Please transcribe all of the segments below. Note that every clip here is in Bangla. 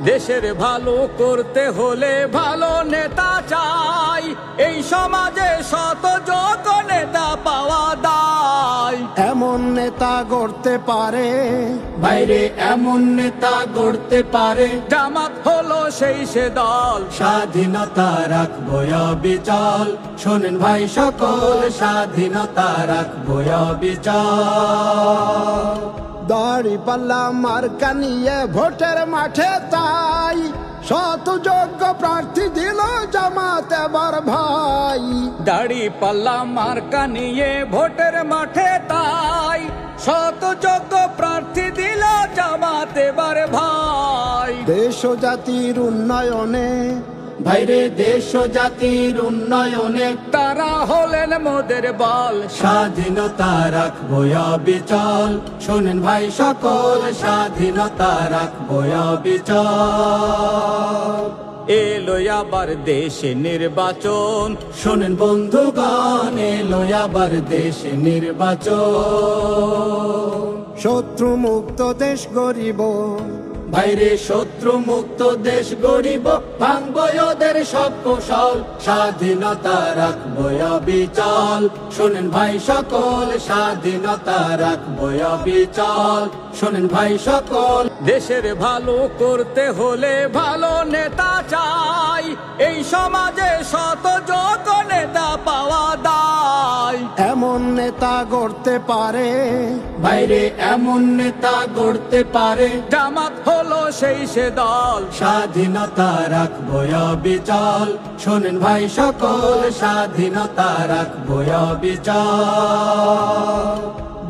দেশের ভালো করতে হলে ভালো নেতা চাই, এই সমাজে শত যোগ্য নেতা পাওয়া দায়। এমন নেতা গড়তে পারে বাইরে এমন নেতা গড়তে পারে, জামাত হলো সেই সে দল। স্বাধীনতা রাখবো অবিচল, শোনেন ভাই সকল, স্বাধীনতা রাখবো অবিচল। দাঁড়িপাল্লা মার্কা নিয়ে ভোটের মাঠে তাই শত যোগ্য প্রার্থী দিল জামাত এবার ভাই। দাঁড়িপাল্লা মার্কা নিয়ে ভোটের মাঠে তাই শত যোগ্য প্রার্থী দিল জামাত এবার ভাই। দেশ ও জাতির উন্নয়নে ভাইরে দেশ ও জাতির উন্নয়নে তারা হলেন মোদের বল। স্বাধীনতা রাখবো অবিচল, শোনেন ভাই সকল, স্বাধীনতা রাখবো অবিচল। এলো আবার দেশে নির্বাচন, শোনেন বন্ধুগণ, এলো আবার দেশে নির্বাচন। শত্রু মুক্ত দেশ গরিব, বাইরে শত্রু মুক্ত দেশ গরিব, ভাঙবো ওদের সব কৌশল। স্বাধীনতা রাখবো অবিচল, শোনেন ভাই সকল, স্বাধীনতা রাখবো অবিচল। শোনেন ভাই সকল, দেশের ভালো করতে হলে ভালো নেতা চাই, এই সমাজে শত যোগ্য নেতা পাওয়া দায়। এমন নেতা গড়তে পারে বাইরে এমন নেতা গড়তে পারে, জামাত হলো সেই সে দল। স্বাধীনতা রাখবো অবিচল, শোনেন ভাই সকল, স্বাধীনতা রাখবো অবিচল।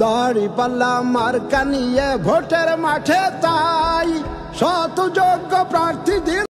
দাঁড়িপাল্লা মার্কা নিয়ে ভোটের মাঠে তাই শত যোগ্য প্রার্থী দিল